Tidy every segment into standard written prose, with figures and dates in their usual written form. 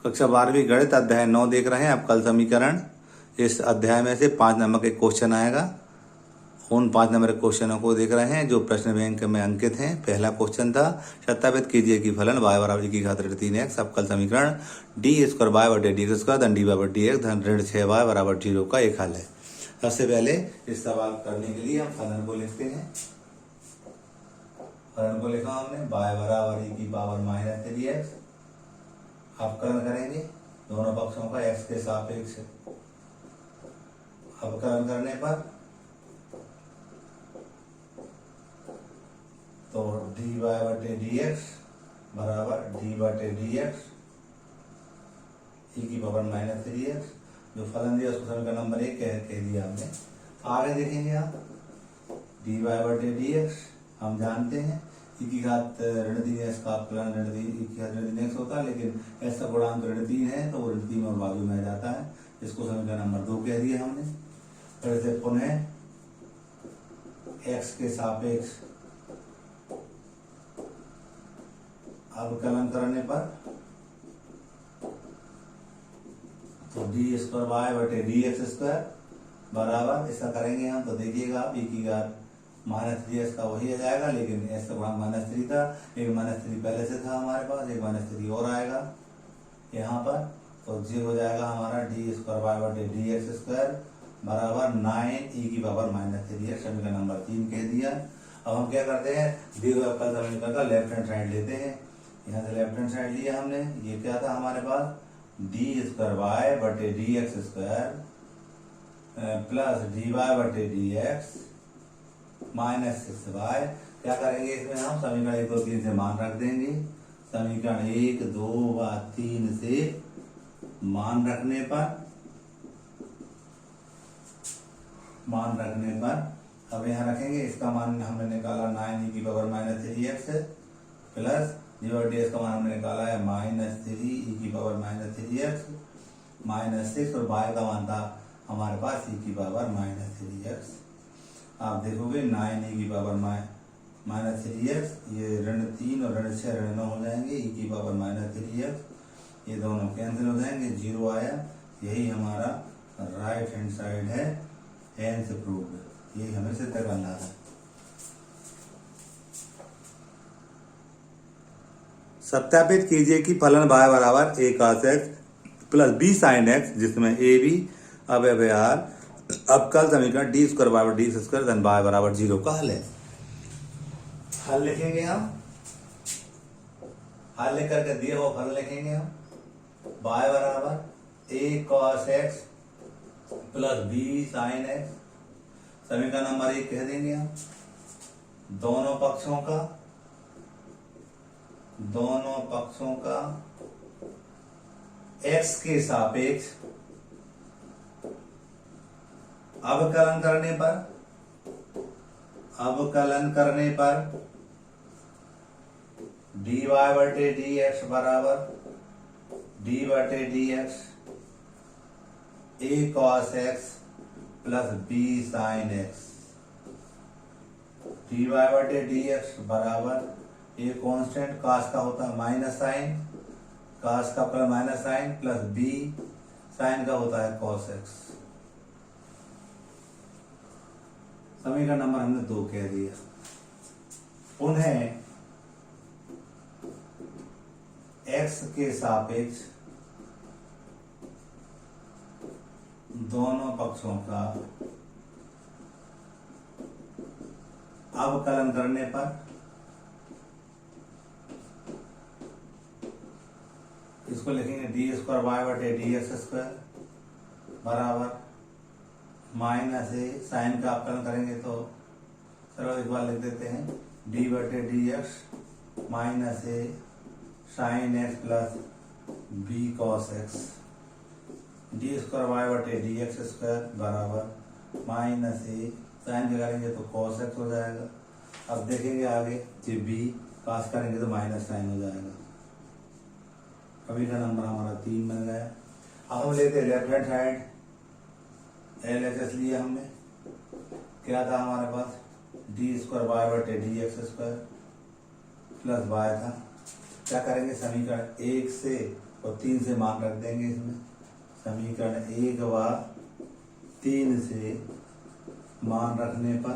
कक्षा 12वीं गणित अध्याय 9 देख रहे हैं आप। कल समीकरण इस अध्याय में से 5 नंबर के क्वेश्चन आएगा। उन 5 नंबर के क्वेश्चनों को देख रहे हैं जो प्रश्न बैंक में अंकित हैं। पहला क्वेश्चन था सत्यापित कीजिए कि फलन y बराबर की घात ऋण 3x अवकल समीकरण डी स्क्वायर y बटे डी स्क्वायर धन डी वाई बटे डी एक्स धन ऋण 6y बराबर 0 का एक हल है। सबसे पहले इस सवाल करने के लिए हम फलन को लिखते हैं। फलन को लिखा हमने y बराबर e की पावर माइनस 3x। अवकलन करेंगे दोनों पक्षों का x के सापेक्ष। अवकलन करने पर तो dy बटे dx बराबर d बटे dx e की पावर माइनस 3x। जो फलन दिया उसको समीकरण नंबर 1 कह दिया हमने। आगे देखेंगे आप dy बटे dx हम जानते हैं e की घात ऋण 3x का अवकलन ऋण e की घात ऋण 3x होता है, लेकिन x का गुणांक ऋण 3 है तो वो ऋण 3 और बाजू में आ जाता है। इसको समीकरण नंबर 2 कह दिया हमने। फिर से पुनः x के सापेक्ष अवकलन करने पर तो डी स्क्वायर वाई बटे डी एक्स स्क्वायर बराबर ऐसा करेंगे हम। तो देखिएगा आप e की घात माइनस 3x का वही आ जाएगा, लेकिन x का गुणांक माइनस 3 था। एक माइनस 3 पहले से था हमारे पास, एक माइनस 3 और आएगा यहाँ पर। तो ये हो जाएगा हमारा डी स्क्वायर वाई बटे डी एक्स स्क्वायर बराबर 9 e की पावर माइनस 3x। समीकरण नंबर 3 कह दिया। अब हम क्या करते हैं, दिए हुए अवकल समीकरण का लेफ्ट हैंड साइड लेते हैं। यहाँ से लेफ्ट हैंड साइड लिया हमने। ये क्या था हमारे पास, डी स्क्वायर वाई बटे D x square plus d y बटे डी एक्स माइनस 6y। क्या करेंगे इसमें हम समीकरण 1 2 3 से मान रख देंगे। समीकरण 1 2 व 3 से मान रखने पर अब यहाँ रखेंगे। इसका मान हमने निकाला 9 e की power minus 3x plus D और डी का मान हमने निकाला है माइनस 3 e की पावर माइनस 3x माइनस 6 और y का मान था हमारे पास e की पावर माइनस 3x। आप देखोगे 9 e की पावर माइनस 3x, ये ऋण 3 और ऋण 6 ऋण 9 हो जाएंगे। e की पावर माइनस 3x ये दोनों कैंसिल हो जाएंगे, 0 आया। यही हमारा राइट हैंड साइड है। Hence proved. यही हमें सिद्ध करना था। सत्यापित कीजिए कि फलन y बराबर a cos x plus b sin x जिसमें a b अव्यवहार अवकल समीकरण D square by D square धन y बराबर 0 का हल है। हल लिखेंगे हम। हल लिख करके दिए वो फल लिखेंगे हम। y बराबर a cos x plus b sin x। समीकरण नंबर 1 कह देंगे हम। दोनों पक्षों का x के सापेक्ष अवकलन करने पर dy बटे dx बराबर d बटे dx a cos x plus b sin x। dy बटे dx बराबर ये कांस्टेंट कास का होता है माइनस साइन, कास का plus minus sine plus b sine का होता है cos x। समीकरण नंबर हमने 2 कह दिया। उन्हें x के सापेक्ष दोनों पक्षों का अवकलन करने पर इसको लिखेंगे डी स्क्वायर वाई बटे डी एक्स स्क्वायर बराबर माइनस ए साइन का अवकलन करेंगे तो चलो एक बार लिख देते हैं डी बटे D x minus A sine X plus B cos X. D square Y बटे डी एक्स स्क्वायर बराबर माइनस ए साइन के करेंगे तो कॉस एक्स हो जाएगा। अब देखेंगे आगे कि बी पास करेंगे तो माइनस साइन हो जाएगा। समीकरण नंबर हमारा 3 बन गया। अब हम लेते हैं लेफ्ट हैंड साइड। LHS लिया हमने। क्या था हमारे पास, डी स्क्वायर वाई बटे D x square plus y था। क्या करेंगे, समीकरण 1 से और 3 से मान रख देंगे इसमें। समीकरण 1 व 3 से मान रखने पर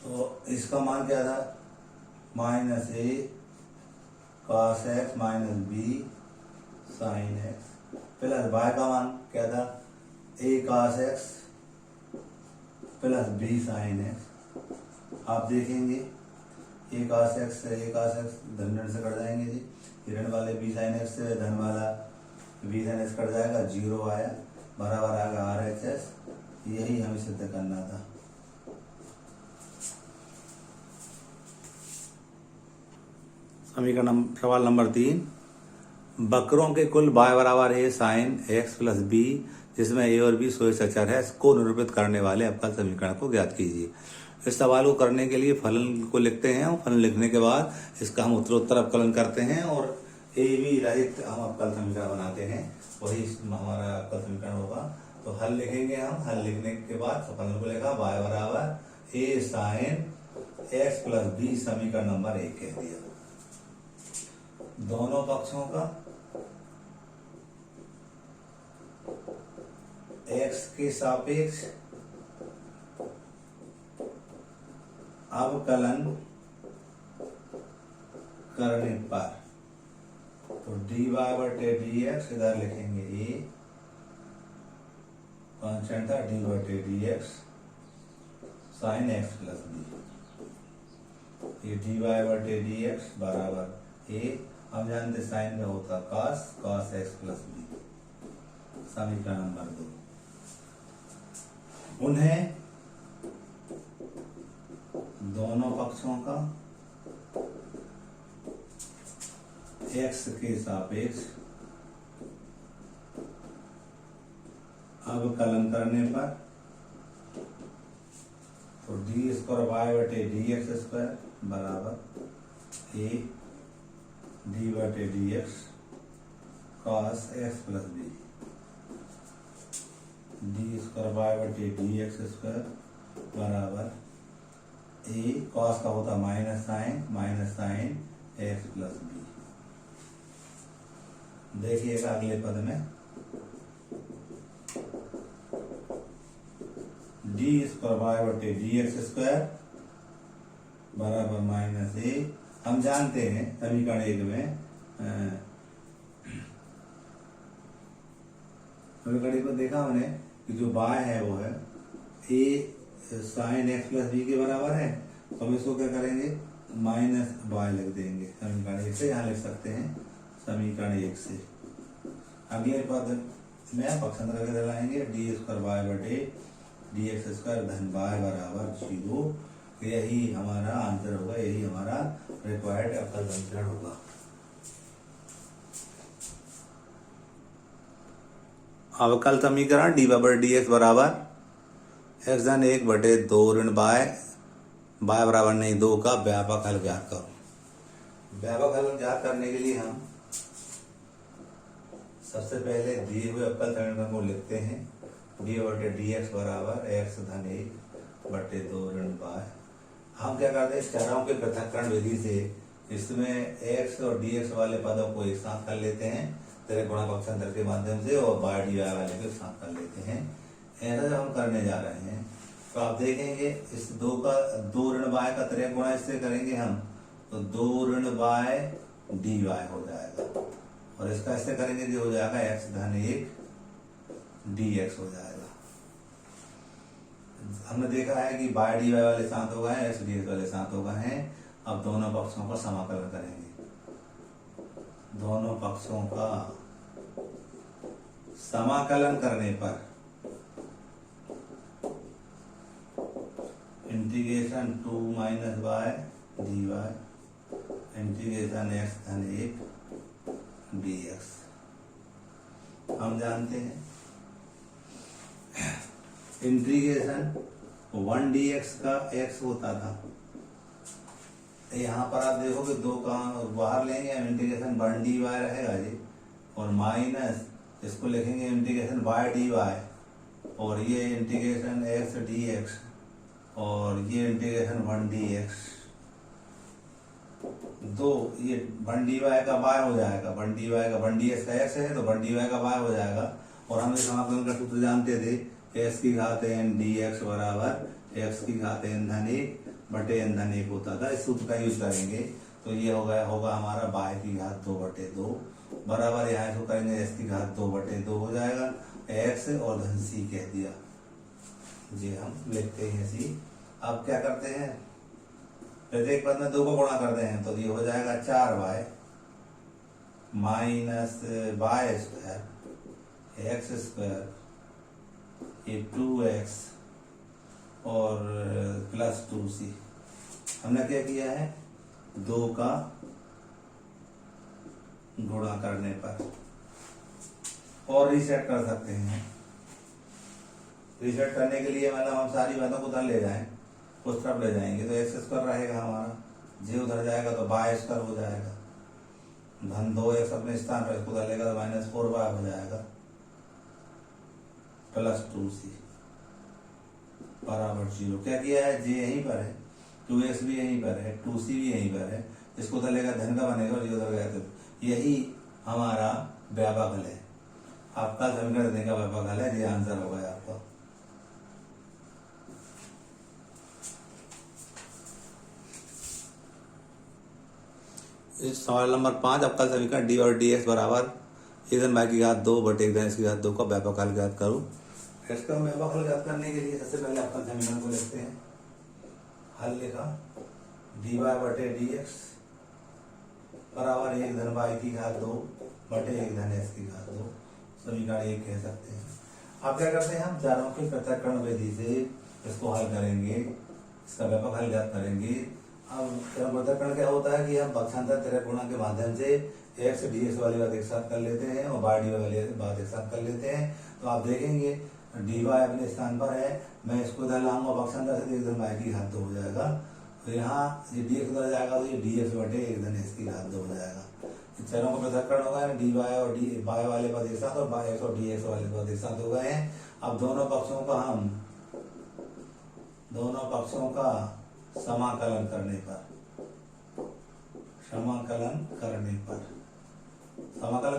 तो इसका मान क्या था, -a cos x minus b sin x plus y का मान क्या था, a cos x plus b sin x। आप देखेंगे a cos x धन से कट जाएंगे जी, ऋण वाले b sin x से धन वाला b sin x कट जाएगा, 0 आया, बराबर आएगा RHS। यही हमें सिद्ध करना था। समीकरण सवाल नंबर 3, वक्रों के कुल y बराबर a sin x plus b जिसमें a और b स्वयं अचर है को निरूपित करने वाले अवकल समीकरण को ज्ञात कीजिए। इस सवाल को करने के लिए फलन को लिखते हैं और फलन लिखने के बाद इसका हम उत्तरोत्तर अवकलन करते हैं और a b रहित हम अवकल समीकरण बनाते हैं, वही हमारा अवकल समीकरण होगा। तो हल लिखेंगे हम, हल लिखने के बाद फलन को लिखा y बराबर a sin x plus b समीकरण नंबर 1 कह दिया। दोनों पक्षों का x के सापेक्ष अवकलन करने पर तो dy/dx इधर लिखेंगे a कांस्टेंट था, dy/dx sin x plus b, ये dy/dx बराबर a, हम जानते साइन में होता cos x प्लस b। समीकरण नंबर 2, उन्हें दोनों पक्षों का x के सापेक्ष अवकलन करने पर तो d² y/dx² बराबर a d/dx cos x plus b, d² y/dx² बराबर a cos का होता minus sine x plus b। देखिएगा अगले पद में d² y/dx² बराबर माइनस a, हम जानते हैं समीकरण 1 में समीकरण 1 में देखा हमने कि जो y है वो है a sin x plus b के बराबर है, तो हम इसको क्या करेंगे माइनस y लिख देंगे। समीकरण 1 से यहाँ लिख सकते हैं, समीकरण 1 से। अगले पद में पक्षांतर करके दिलाएंगे d² y/dx² धन y बराबर 0। यही हमारा आंसर होगा, यही हमारा रिक्वायर्ड अवकल समीकरण होगा। अवकल समीकरण d/dx बराबर x धन 1/2 ऋण y बराबर नहीं 2 का व्यापक हल ज्ञात करो। व्यापक हल ज्ञात करने के लिए हम सबसे पहले दिए हुए अवकल समीकरण को लिखते हैं। d/dx बराबर x धन 1/2 ऋण y। हम क्या करते हैं, चरों के पृथक्करण विधि से इसमें x और dx वाले पदों को एक साथ कर लेते हैं तेरे गुणा पक्षांतर के माध्यम से, और y dy वाले को एक साथ कर लेते हैं। ऐसा जब हम करने जा रहे हैं तो आप देखेंगे इस 2 ऋण y का त्रिक गुणा इससे करेंगे हम, तो 2 ऋण y dy हो जाएगा, और इसका इससे करेंगे जो हो जाएगा x धन 1 dx हो जाएगा। हमने देखा है कि y dy वाले साथ हो गए हैं, x dx वाले साथ हो गए हैं। अब दोनों पक्षों का समाकलन करेंगे। दोनों पक्षों का समाकलन करने पर integration 2 - y dy integration x धन 1 dx। हम जानते हैं इंटीग्रेशन 1 dx का x होता था। यहाँ पर आप देखोगे 2 का बाहर लेंगे, इंटीग्रेशन 1 dy रहेगा जी, और माइनस इसको लिखेंगे इंटीग्रेशन y dy, और ये इंटीग्रेशन x dx, और ये इंटीग्रेशन 1 dx। दो, ये वन डी वाई का वाई हो जाएगा, वन डी वाई का वन डी एस का एक्स है तो वन डी वाई का वाई हो जाएगा। और हम समाकलन का सूत्र जानते थे, एक्स की घात एन डी एक्स बराबर एक्स की घात एन धन एक बटे एन धन एक होता था। इस सूत्र का यूज करेंगे तो ये होगा हमारा बाय की घात 2/2 बराबर, यहाँ इसको करेंगे एक्स की घात 2/2 हो जाएगा, एक्स और धन सी कह दिया जी, हम लिखते हैं सी। अब क्या करते हैं, प्रत्येक पद में 2 को गुणा करते हैं तो ये हो जाएगा 4y minus y square x square, ये 2x और प्लस 2c। हमने क्या किया है, 2 का गुणा करने पर। और रीसेट कर सकते हैं, रीसेट करने के लिए मतलब हम सारी बातों को उधर ले जाएं, उस तरफ ले जाएंगे तो एक्स स्क्वायर रहेगा हमारा, जे उधर जाएगा तो वाई स्क्वायर हो जाएगा, धन 2x अपने स्थान पर इसको उधर लेगा तो -4y हो जाएगा, प्लस 2c बराबर 0। क्या किया है, जे यहीं पर है, 2x भी यहीं पर है, 2c भी यहीं पर है, इसको उधर लेगा धन का बनेगा और ये उधर गया तो यही हमारा व्यापक हल है। आपका समीकरण देने का व्यापक हल है, ये आंसर होगा आपका। सवाल नंबर 5, आपका समीकरण डी और डी एक्स बराबर एक धन वाई की घात 2 बटे एक धन एक्स की घात 2 का व्यापक हल ज्ञात करो। इसका व्यापक हल ज्ञात करने के लिए सबसे पहले आपका समीकरण को लिखते हैं। हल लिखा, डी वाई बटे डी एक्स बराबर एक धन वाई की घात 2 बटे एक धन एक्स की घात 2, समीकरण 1 कह सकते हैं। अब क्या करते हैं, हम चारों की पृथक्करण विधि से इसको हल करेंगे, इसका व्यापक हल ज्ञात करेंगे। अब पृथक्करण क्या होता है कि हम पक्षांतर तिर्यक गुणा के माध्यम से एक्स डी एक्स वाली बात एक साथ कर लेते हैं और वाई डी वाई वाली बात एक साथ कर लेते हैं। तो आप देखेंगे डी वाई अपने स्थान पर है, मैं इसको इधर लाऊंगा पक्षांतर से, एक धन वाई की घात 2 हो जाएगा, तो यहाँ ये डी एक्स उधर जाएगा तो ये डी एक्स बटे एक धन एक्स की घात 2 हो जाएगा। चरों का पृथक्करण होगा, डी वाई और डी वाई वाले पद एक साथ और वाई एक्स और डी एक्स वाले पद एक साथ हो गए हैं। अब दोनों पक्षों का समाकलन करने पर समाकलन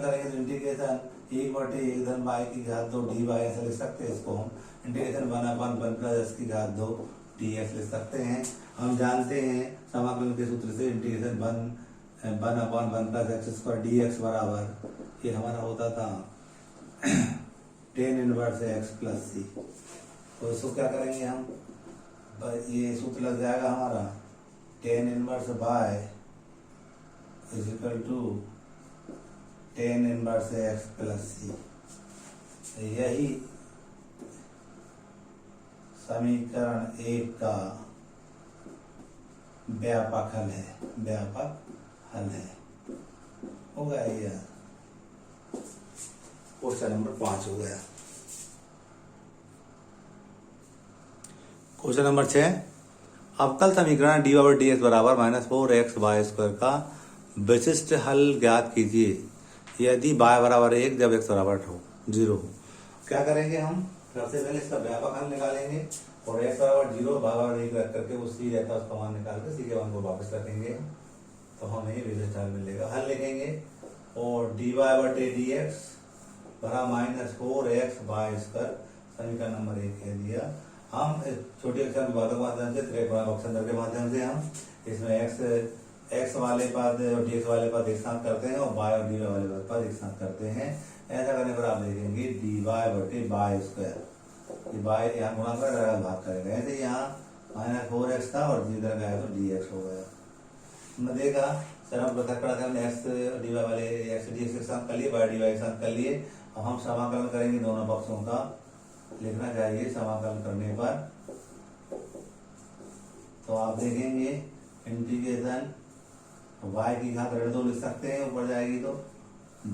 करेंगे तो इंटीग्रेशन 1/1 धन वाई की घात 2 डी वाई ऐसा लिख सकते हैं। इसको हम इंटीग्रेशन 1/1 प्लस एक्स की घात 2 डी एक्स लिख सकते हैं। हम जानते हैं समाकलन के सूत्र से integration 1/1 plus x square D x बराबर, ये हमारा होता था tan इनवर्स एक्स प्लस सी। तो इसको क्या करेंगे हम, ये सूत्र लग जाएगा हमारा tan inverse by is equal to tan inverse X plus C. यही समीकरण 1 का व्यापक हल है, हो गया ये क्वेश्चन नंबर 5 हो गया। क्वेश्चन नंबर 6, अवकल समीकरण डी ओवर डी एक्स बराबर -4x वाई स्क्वायर का विशिष्ट हल ज्ञात कीजिए यदि y बराबर 1 जब x बराबर 0 हो। क्या करेंगे हम, सबसे पहले इसका व्यापक हल निकालेंगे और x बराबर 0 y बराबर 1 रख करके वो सी रहता है उसका मान निकाल के सी के मान को वापस रखेंगे तो हमें विशिष्ट हल मिलेगा। हल लिखेंगे और डी वाई बटे डी एक्स बराबर -4x वाई स्क्वायर, समीकरण नंबर 1 कह दिया। हम छोटे अक्षर विभाजक के माध्यम से त्रिकोण पक्षांतर के माध्यम से हम इसमें एक्स वाले पद और डी एक्स वाले पद एक साथ करते हैं और वाई और डी वाई वाले पद एक साथ करते हैं। ऐसा करने पर आप देखेंगे डी वाई बटे वाई स्क्वायर, ये वाई यहाँ गुणा कर भाग करेगा, ऐसे यहाँ -4x था और इधर गया तो डी एक्स हो गया। हमने देखा सर हम पृथक्करण हमने एक्स डी वाई वाले एक्स डी एक्स के साथ कर लिए, वाई डी वाई के साथ कर लिए। अब हम समाकलन करेंगे दोनों पक्षों का, लिखना चाहिए समाकलन करने पर। तो आप देखेंगे इंटीग्रेशन y की घात ऋण 2 लिख सकते हैं, ऊपर जाएगी तो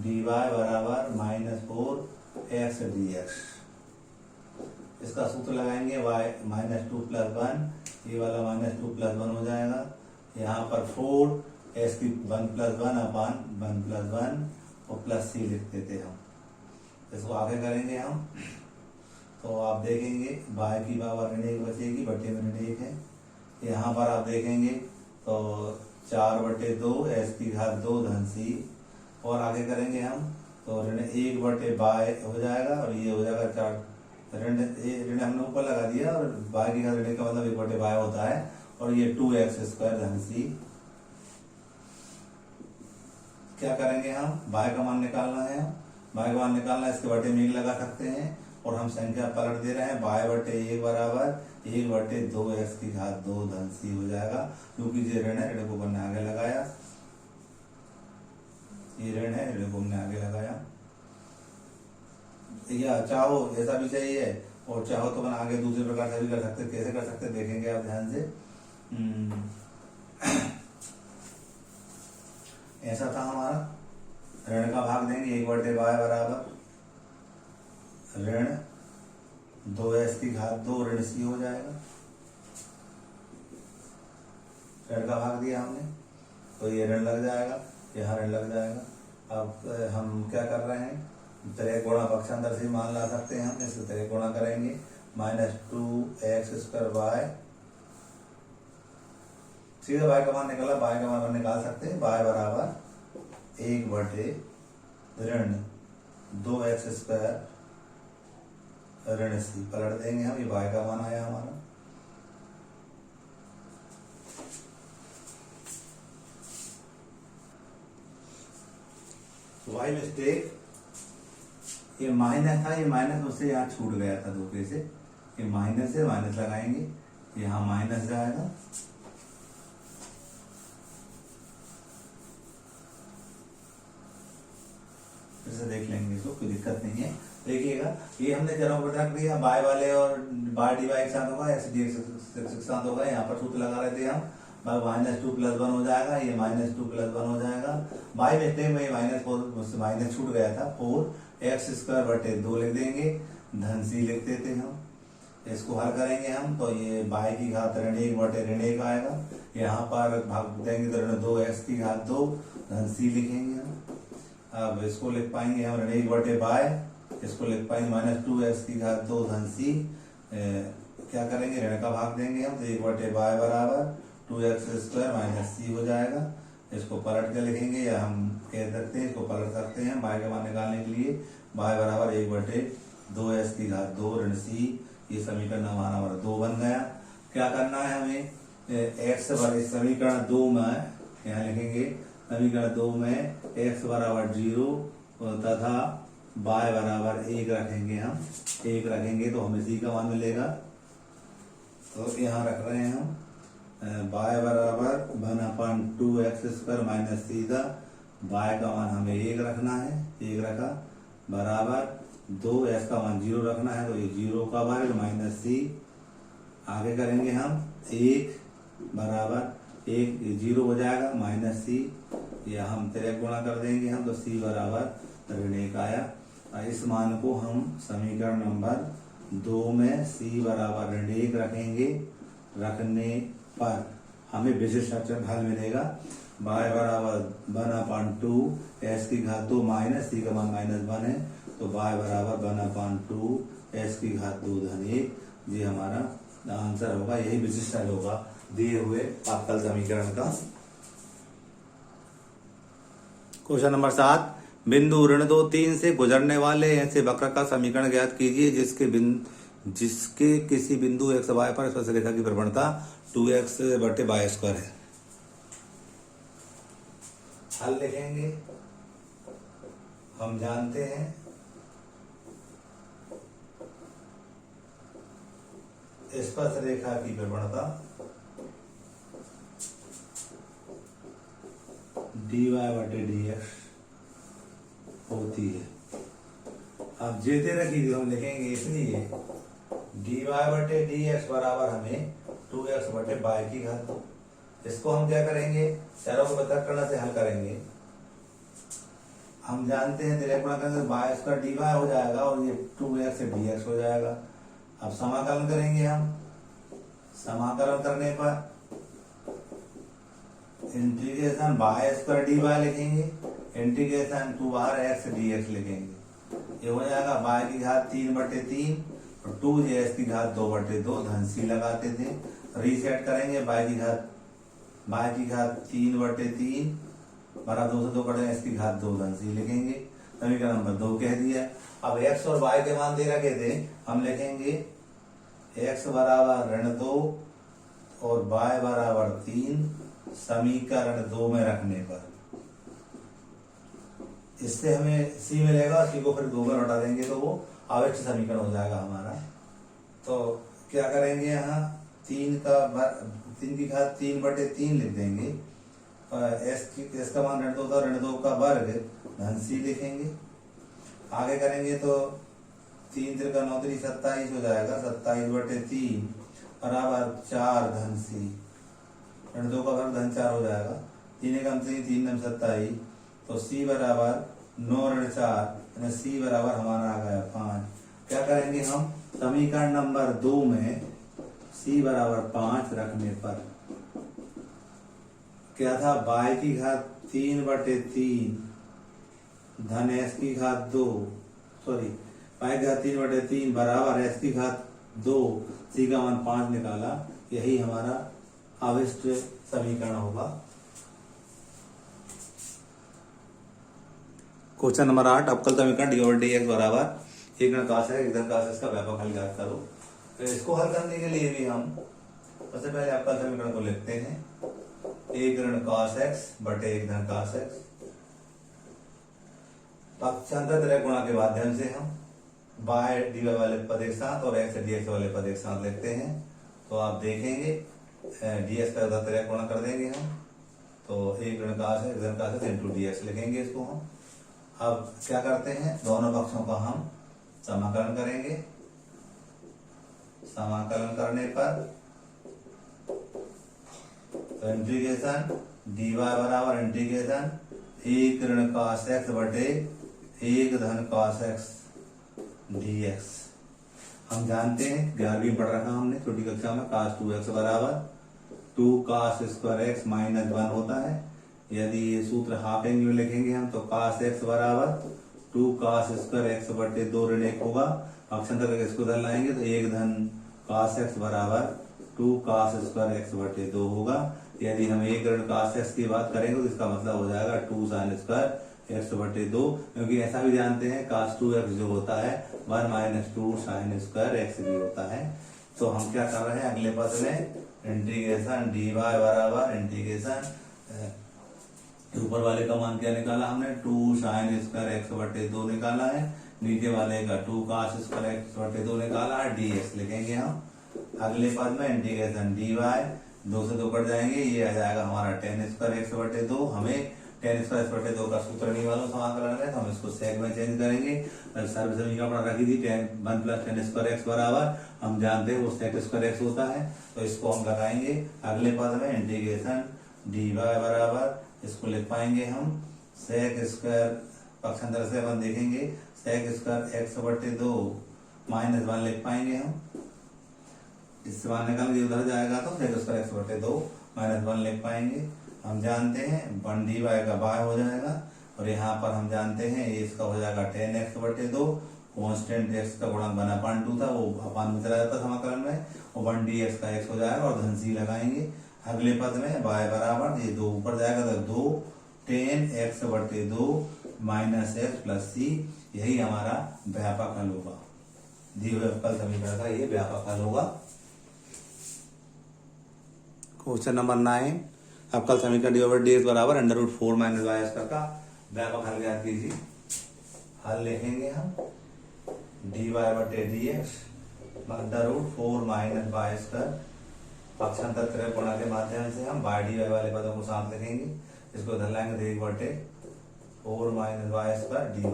dy बराबर -4x dx। इसका सूत्र लगाएंगे y -2 + 1, ये वाला -2 + 1 हो जाएगा। यहाँ पर 4 x की 1 + 1 अपान 1 + 1 और प्लस c लिख देते हम। इसको आगे करेंगे हम तो आप देखेंगे y की पावर ऋण 1 बचेगी, बटे में ऋण 1 है। यहाँ पर आप देखेंगे तो 4/2 s की घात 2 धन सी, और आगे करेंगे हम तो ऋण 1/बाय हो जाएगा, और ये हो जाएगा 4 ऋण हमने ऊपर लगा दिया, और बाय की घात ऋण का मतलब 1/बाय होता है, और ये 2x² धन सी। क्या करेंगे हम, बाय का मान निकालना है, बाय का मान निकालना है, इसके बटे में 1 लगा सकते हैं, और हम संख्या पलट दे रहे हैं, बाय/1 बराबर 1/2 x की घात 2 धन सी हो जाएगा, क्योंकि ये ऋण है, ऋण को हमने आगे लगाया, ये ऋण है, ऋण को हमने आगे लगाया, या चाहो ऐसा भी चाहिए, और चाहो तो अपन आगे दूसरे प्रकार से भी कर सकते, कैसे कर सकते देखेंगे आप ध्यान से। ऐसा था हमारा, ऋण का भाग देंगे 1/बाय बराबर ऋण 2s की घात 2 ऋण सी हो जाएगा, ऋण का भाग दिया हमने, तो ये ऋण लग जाएगा, यहाँ ऋण लग जाएगा। अब हम क्या कर रहे हैं, त्रिक गुणा पक्षांतर से मान ला सकते हैं हम, इसको त्रिक गुणा करेंगे, -2x² बाय, सीधा बाय का मान निकला, बाय का मान निकाल सकते हैं, बाय बराबर 1/2 2x² ऋण सी, पलट देंगे हम, ये बाय का मान आया हमारा। वाई मिस्टेक, ये माइनस था, ये माइनस मुझसे यहाँ छूट गया था धोखे से, ये माइनस है, माइनस लगाएंगे, यहाँ माइनस जाएगा, फिर से देख लेंगे इसको, कोई दिक्कत नहीं है। देखिएगा, ये हमने जरा रख दिया, बाय वाले और बाय डी बाय एक साथ होगा, एक्स डी एक्स एक साथ होगा, यहाँ पर सूत्र लगा रहे थे हम, -2 + 1 हो जाएगा, ये -2 + 1 हो जाएगा, बाय मिस्टेक में -4 माइनस छूट गया था, 4x²/2 लिख देंगे, धन सी लिख देते हम, इसको हल करेंगे हम, तो ये बाय की घात ऋण 1/1 आएगा, यहाँ पर भाग देंगे तो ऋण 2x की घात 2 धन सी लिखेंगे हम। अब इसको लिख पाएंगे हम ऋण 1/बाय, इसको लिख पाएंगे -2x की घात 2 धन सी, क्या करेंगे, ऋण का भाग देंगे हम, तो 1/बाय बराबर 2x² - सी हो जाएगा, इसको पलट के लिखेंगे, या हम कह सकते हैं, इसको पलट सकते हैं बाय का मान निकालने के लिए, बाय बराबर 1/2x की घात 2 ऋण सी, ये समीकरण हमारा 2 बन गया। क्या करना है हमें, x समीकरण 2 में यहाँ लिखेंगे, समीकरण 2 में x बराबर 0 तथा y बराबर 1 रखेंगे, हम 1 रखेंगे तो हमें c का मान मिलेगा, तो यहाँ रख रहे हैं हम y बराबर 1/2x² - सी था, y का मान हमें 1 रखना है, 1 रखा, बराबर 2x का मान 0 रखना है, तो ये 0 का वर्ग -c, आगे करेंगे हम 1 बराबर 1, 0 हो जाएगा, -c, या हम त्रिक गुणा कर देंगे हम, तो c बराबर ऋण 1 आया। इस मान को हम समीकरण नंबर 2 में c बराबर ऋण 1 रखेंगे, रखने पर हमें विशिष्ट अचर हल मिलेगा, y बराबर 1/2 s की घात 2 - c का मान -1 है, तो y बराबर 1/2 s की घात 2 धन 1, ये हमारा आंसर होगा, यही विशिष्ट हल होगा दिए हुए अवकल समीकरण का। क्वेश्चन नंबर 7, बिंदु ऋण 2, 3 से गुजरने वाले ऐसे वक्र का समीकरण ज्ञात कीजिए जिसके किसी बिंदु x y पर स्पर्शरेखा की प्रवणता 2x/y² है। हल लिखेंगे, हम जानते हैं स्पर्शरेखा की प्रवणता dy/dx होती है। अब जेते रखी थी हम लिखेंगे, इसलिए dy/dx बराबर हमें 2x/y की घात 2, इसको हम क्या करेंगे, चारों को पृथक करने से हल करेंगे। हम जानते हैं त्रिक गुणा करने से y² dy हो जाएगा, और ये 2x से dx हो जाएगा। अब समाकलन करेंगे हम, समाकलन करने पर इंटीग्रेशन y² dy लिखेंगे, इंटीग्रेशन 2r(x) dx लिखेंगे, ये हो जाएगा y की घात 3/3 और 2x की घात 2/2 धन c लगाते थे, रीसेट करेंगे, y की घात बाय की घात 3/3 बराबर 2 से 2 कटे, इसकी घात 2 धन सी लिखेंगे। समीकरण नंबर 2 कह दिया। अब x और y के मान दे रखे थे, हम लिखेंगे x बराबर -2 और y बराबर 3 समीकरण 2 में रखने पर इससे हमें c मिलेगा, c को फिर 2 में लौटा देंगे तो वो अवश्य समीकरण हो जाएगा हमारा। तो क्या करेंगे, यहाँ 3 की घात 3/3 लिख देंगे और s का मान ऋण 2 था, ऋण 2 का वर्ग धन c लिखेंगे। आगे करेंगे तो 3 3 का 9 3 27 हो जाएगा, 27/3 बराबर 4 धन c, ऋण 2 का वर्ग धन 4 हो जाएगा। 3 कम से 3 9 27, तो c बराबर 9 ऋण 4, यानी c बराबर हमारा आ गया 5। क्या करेंगे हम, समीकरण नंबर 2 में c बराबर 5 रखने पर क्या था, y की घात 3/3 धन s की घात 2, सॉरी y की घात 3/3 बराबर s की घात 2, c का मान 5 निकाला। यही हमारा अवशिष्ट समीकरण होगा। क्वेश्चन नंबर 8, अवकल समीकरण dy/dx बराबर एक ऋण cos x, एक धन cos x का व्यापक हल ज्ञात करो। तो इसको हल करने के लिए भी हम सबसे पहले अवकल समीकरण को लिखते हैं, एक ऋण cos x बटे एक धन cos x। पक्षांतर त्रिक गुणा के माध्यम से हम y dy वाले पद एक साथ और x dx वाले पद एक साथ लिखते हैं। तो आप देखेंगे dx का उधर त्रिक गुणा कर देंगे हम, तो एक ऋण cos x, धन cos x इंटू dx लिखेंगे इसको हम। अब क्या करते हैं, दोनों पक्षों का हम समाकलन करेंगे। समाकलन करने पर तो इंटीग्रेशन dy बराबर इंटीग्रेशन एक ऋण cos x बटे एक धन cos x dx। हम जानते हैं 11वीं पढ़ रखा हमने छोटी कक्षा में, cos 2x बराबर 2 cos स्क्वायर x माइनस 1 होता है। यदि ये सूत्र हाफ एंगल में लिखेंगे हम तो cos x बराबर 2 cos स्क्वायर x बटे 2 ऋण 1 होगा। पक्षांतर करके इसको उधर लाएंगे तो एक धन cos x बराबर 2 cos स्क्वायर x बटे 2 होगा। यदि हम एक ऋण cos x की बात करेंगे तो इसका मतलब हो जाएगा 2 sin स्क्वायर x बटे 2, क्योंकि ऐसा भी जानते हैं cos 2x जो होता है 1 माइनस 2 sin स्क्वायर x भी होता है। तो हम क्या कर रहे हैं, अगले पद में इंटीग्रेशन dy बराबर इंटीग्रेशन ऊपर वाले का मान क्या निकाला हमने, 2 sin स्क्वायर x बटे 2 निकाला है, नीचे वाले का 2 cos स्क्वायर x बटे 2 निकाला है, dx लिखेंगे हम। अगले पद में इंटीग्रेशन dy 2 से 2 कट जाएंगे, ये आ जाएगा हमारा tan स्क्वायर x बटे 2। हमें tan स्क्वायर x बटे 2 का सूत्र नहीं मालूम समाकलन में, तो हम इसको सेक में चेंज करेंगे। सर्व समीकरण पर रखी थी 1 प्लस tan स्क्वायर x बराबर, हम जानते हैं वो sec स्क्वायर x होता है, तो इसको हम लगाएंगे। अगले पद में इंटीग्रेशन dy बराबर इसको लिख पाएंगे हम सेक स्क्वायर, पक्षांतर से अपन देखेंगे सेक स्क्वायर x बटे 2 माइनस 1 लिख पाएंगे हम। इससे मान निकाल के उधर जाएगा तो सेक स्क्वायर x बटे 2 माइनस 1 लिख पाएंगे। हम जानते हैं 1 dy का बाय हो जाएगा, और यहाँ पर हम जानते हैं ये इसका हो जाएगा tan x बटे 2, कॉन्स्टेंट x का गुणक 1/2 था, वो अपान में चला जाता समाकलन में, और 1 dx का x हो जाएगा और धन c लगाएंगे। अगले पद में y बराबर ये 2 ऊपर जाएगा तो 2 tan x बटे 2 माइनस x प्लस c, यही हमारा व्यापक हल होगा। दिए हुए अवकल समीकरण का ये व्यापक हल होगा। क्वेश्चन नंबर 9, अवकल समीकरण dy/dx बराबर √4 माइनस y² का व्यापक हल ज्ञात कीजिए। हल लिखेंगे हम dy/dx √4 माइनस y²। पक्षांतर त्रिक गुणा के माध्यम से हम y dy वाले पदों को साथ लिखेंगे, इसको इधर लाएंगे तो 1/4 माइनस y² dy,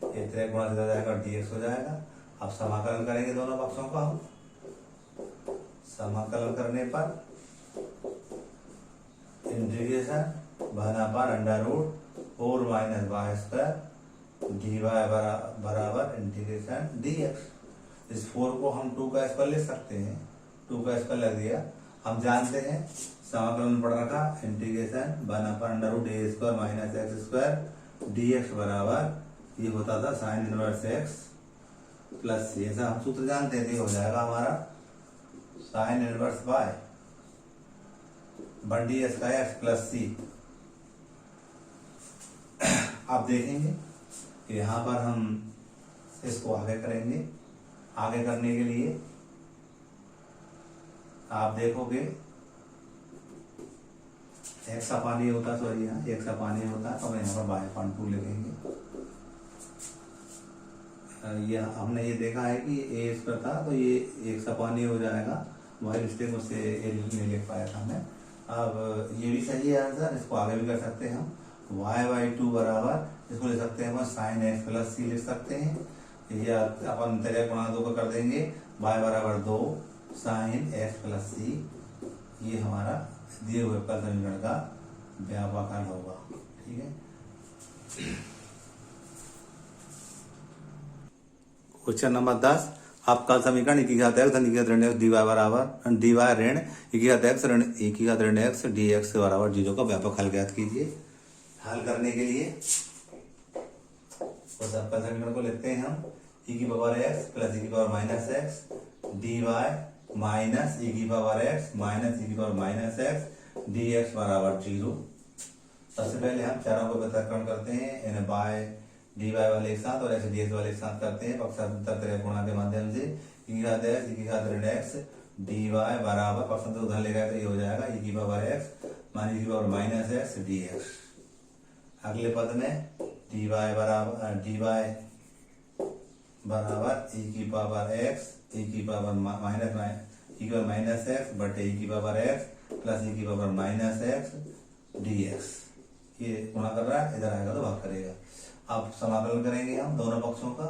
ये त्रिक गुणा से जाएगा dx हो जाएगा। अब समाकलन करेंगे दोनों पक्षों का हम। समाकलन करने पर इंटीग्रेशन बना पर √4 माइनस y² dy बराबर इंटीग्रेशन dx। इस 4 को हम 2 का स्क्वायर ले सकते हैं, 2 का स्क्वायर लग दिया। हम जानते हैं समाकलन पढ़ रखा इंटीग्रेशन बना पर √a² माइनस x² dx बराबर ये होता था sine inverse x plus c। ऐसा हम सूत्र जानते थे, हो जाएगा हमारा sine inverse y one D S का एक्स प्लस सी। आप देखेंगे कि यहाँ पर हम इसको आगे करेंगे। आगे करने के लिए आप देखोगे एक्स अपान ए होता, सॉरी यहाँ एक्स अपान ए होता, तो हम यहाँ पर बाय अपान 2 लिखेंगे। ये हमने ये देखा है कि ए इस पर था, तो ये एक्स अपान ए हो जाएगा। वही मिस्टेक मुझसे ए नहीं लिख पाया था मैं। अब ये भी सही है आंसर, इसको आगे भी कर सकते हैं हम। y/2 बराबर इसको लिख सकते हैं हम साइन एक्स प्लस सी लिख सकते हैं, या अपन तेरे गुणा 2 का कर देंगे। y बराबर 2 साइन एक्स प्लस सी, ये हमारा दिए हुए पद समीकरण का व्यापक हल होगा। ठीक है। क्वेश्चन नंबर 10, आपका समीकरण e की घात x धन e की घात ऋण x dy बराबर dy ऋण e की घात x ऋण e की घात ऋण x dx बराबर 0 का व्यापक हल ज्ञात कीजिए। हल करने के लिए उस आपका समीकरण को लिखते हैं हम e की पावर x प्लस e की power minus x dy minus e की पावर x माइनस e की पावर माइनस x dx बराबर 0। सबसे पहले हम चारों को पृथक्करण करते हैं, इन्हें बाय dy वाले एक साथ और x dx वाले एक साथ करते हैं पक्षांतर गुणा के माध्यम से। e की घात x e की घात ऋण x dy बराबर पक्षांतर उधर ले गए तो ये हो जाएगा e की पावर x माइनस e की पावर माइनस x dx। अगले पद में dy बराबर e की पावर x e की पावर माइनस e की पावर माइनस x बटे e की पावर x प्लस e की पावर माइनस x dx। ये गुणा कर रहा है, इधर आएगा तो भाग करेगा। अब समाकलन करेंगे हम दोनों पक्षों का।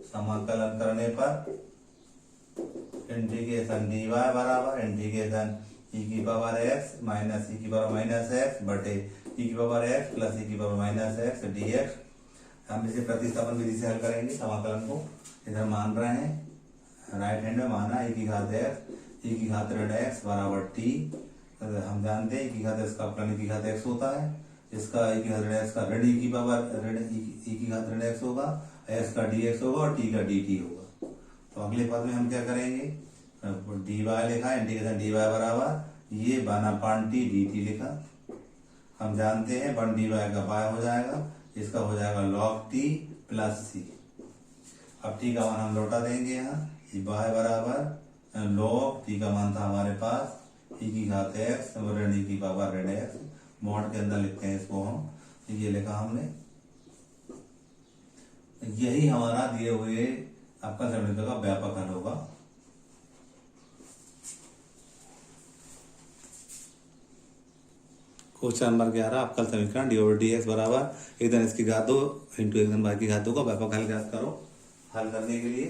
समाकलन करने पर इंटीग्रेशन dy बराबर इंटीग्रेशन e की पावर x माइनस e की पावर माइनस x बटे e की पावर x प्लस e की पावर माइनस x dx। हम इसे प्रतिस्थापन विधि से हल करेंगे समाकलन को। इधर मान रहे हैं राइट हैंड में माना e की घात x e की घात ऋण x बराबर t। हम जानते हैं e की घात x का अपना e की घात x होता है, इसका e की घात ऋण x का ऋण e की पावर ऋण e की घात ऋण x होगा, x का dx होगा और t का dt होगा। तो अगले पद में हम क्या करेंगे, dy लिखा इंटीग्रेशन dy बराबर ये 1/t dt लिखा। हम जानते हैं 1 dy का बाय हो जाएगा, इसका हो जाएगा log t प्लस c। अब t का मान हम लौटा देंगे यहाँ, y बराबर log t का मान था हमारे पास e की घात x ऋण e की पावर ऋण x, मॉड के अंदर लिखते हैं इसको हम, ये लिखा हमने। यही हमारा दिए हुए आपका समीकरण का व्यापक हल होगा। क्वेश्चन नंबर 11, आपका समीकरण डी ओवर डी एक्स बराबर एक धन इसकी घात 2 इंटू एक धन बाई की घात 2 का व्यापक हल ज्ञात करो। हल करने के लिए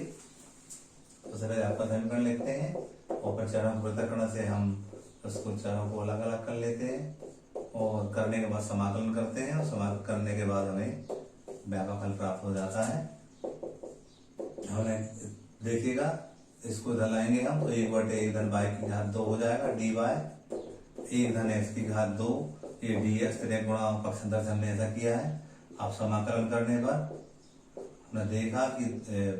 सबसे पहले आपका समीकरण लिखते हैं और फिर चरों को पृथक्करण से हम उसको चरों को अलग अलग कर लेते हैं और करने के बाद समाकलन करते हैं और समाकलन करने के बाद हमें व्यापक हल प्राप्त हो जाता है। हमें देखिएगा इसको इधर लाएंगे हम तो 1/1 धन बाई की घात 2 हो जाएगा डी बाय 1 धन एक्स की घात 2, ये डी एक्स तेरे गुणा पक्षांतर से हमने ऐसा किया है। अब समाकलन करने पर हमने देखा कि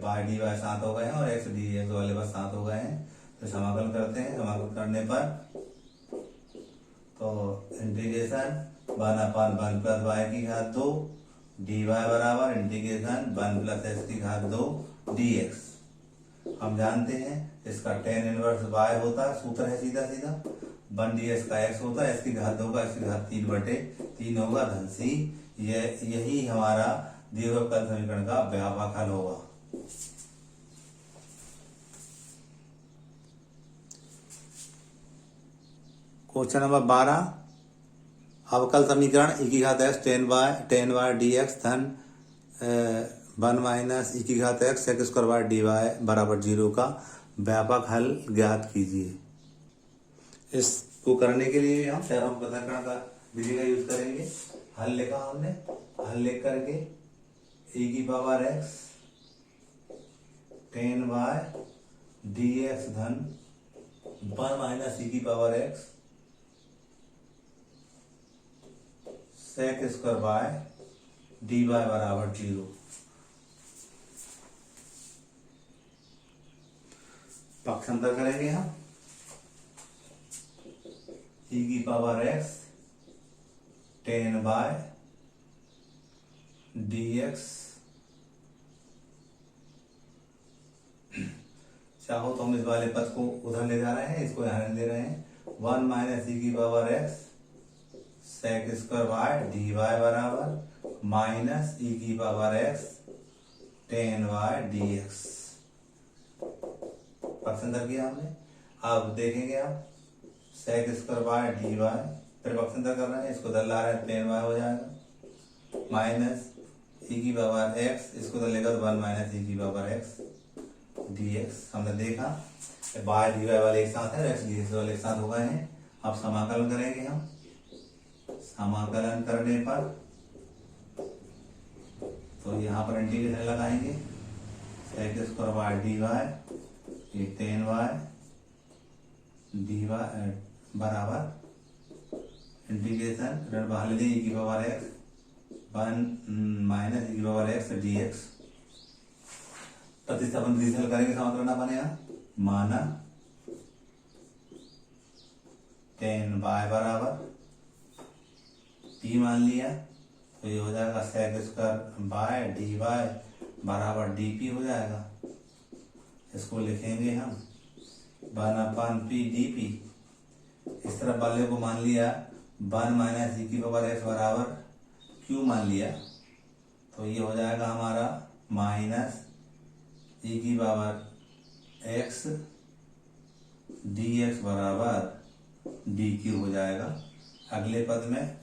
बाय डी बाय 7 हो गए हैं और एक्स डी एक्स वाले बस 7 हो गए हैं। तो समाकलन करते हैं, समाकलन करने पर तो इंटीग्रेशन 1/1 प्लस वाई की घात 2 dy बराबर इंटीग्रेशन 1 प्लस एक्स की घात 2 dx। हम जानते हैं इसका tan इनवर्स y होता है, सूत्र है सीधा सीधा 1 dx का x होता है, x की घात 2 का x की घात 3/3 होगा धन c। यही हमारा दिए हुए पद समीकरण का व्यापक हल होगा। क्वेश्चन नंबर 12, अवकल समीकरण e की घात x tan y dx धन 1 माइनस e की घात x sec square y dy बराबर 0 का व्यापक हल ज्ञात कीजिए। इसको करने के लिए हम चारों पृथक्करण का विधि का यूज करेंगे। हल लिखा हमने, हल लिख करके e की power x tan y dx धन 1 माइनस e की power x sec square y dy बराबर 0। पक्षांतर करेंगे हम, e की power x tan y dx। चाहो तो हम इस वाले पद को उधर ले जा रहे हैं, इसको यहाँ ले रहे हैं। 1 माइनस ई की power x sec square y dy बराबर माइनस ई की power x tan y dx। पक्षांतर किया हमने। अब देखेंगे आप sec स्क्वायर वाई dy, फिर पक्षांतर कर रहे हैं, इसको दल ला रहे हैं, tan y हो जाएगा माइनस ई की पावर x, इसको दल लेगा तो 1 माइनस ई की पावर x dx। हमने देखा y dy वाले एक साथ है, x dx वाले एक साथ हो गए हैं। अब समाकलन करेंगे हम। समाकलन करने पर तो यहाँ पर इंटीग्रेशन लगाएंगे, sec स्क्वायर वाई dy ये tan y dy बराबर इंटीग्रेशन ऋण बाहर ले जाइए e की पावर x 1 माइनस e की पावर x dx। प्रतिस्थापन विधि करेंगे, समाकलन करना बनेगा माना tan y बराबर p मान लिया तो ये हो जाएगा sec स्क्वायर बाय dy बराबर dp हो जाएगा। इसको लिखेंगे हम 1/p dp। इस तरफ वाले को मान लिया 1 माइनस ई की पावर x बराबर q मान लिया तो ये हो जाएगा हमारा माइनस ई की पावर x dx बराबर dq हो जाएगा। अगले पद में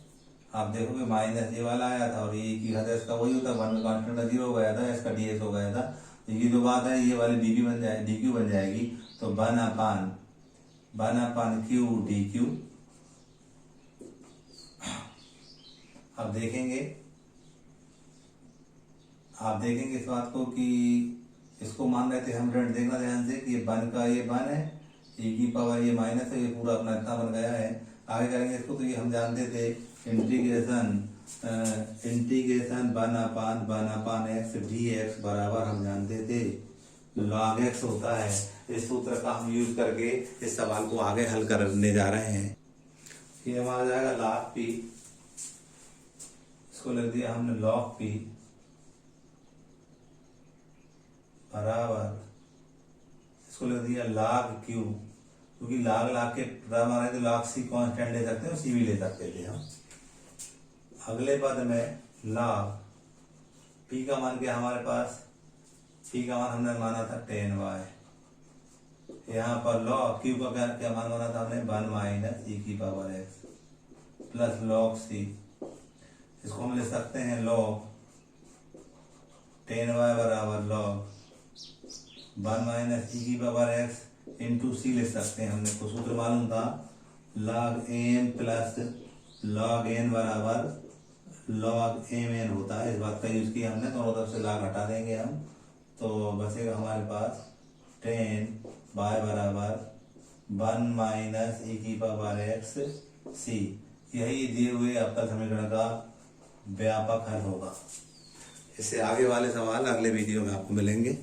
आप देखोगे माइनस ये वाला आया था और ये की घात इसका वही होता, 1 में कांस्टेंट का 0 हो गया था, इसका dx हो गया था। तो ये जो बात है ये वाली dp बन जाए dq बन जाएगी तो 1/q dq। अब देखेंगे आप देखेंगे इस बात को कि इसको मान रहे थे हम ऋण, देखना ध्यान से कि ये 1 का ये 1 है, e की पावर ये माइनस है, ये पूरा अपना इतना बन गया है। आगे करेंगे इसको तो ये हम जानते थे इंटीग्रेशन 1/x dx बराबर हम जानते थे log x होता है। इस सूत्र का हम यूज करके इस सवाल को आगे हल करने जा रहे हैं। ये हमारा जाएगा log p, इसको लिख दिया हमने log p बराबर, इसको लिख दिया log q, क्योंकि log के बराबर है तो log c कांस्टेंट ले सकते हैं, c भी ले सकते थे हम। अगले पद में log p का मान क्या हमारे पास, p का मान हमने माना था tan y, यहाँ पर log q का क्या मान माना था हमने 1 माइनस ई की power x plus log c। इसको हम ले सकते हैं log tan y बराबर log 1 माइनस ई की पावर x इंटू सी ले सकते हैं। हमने को सूत्र मालूम था log m plus log n बराबर log mn होता है। इस बात का यूज किया हमने, दोनों तरफ से log हटा देंगे हम तो बचेगा हमारे पास tan y बराबर 1 माइनस ई की पावर x c। यही दिए हुए अवकल समीकरण का व्यापक हल होगा। इससे आगे वाले सवाल अगले वीडियो में आपको मिलेंगे।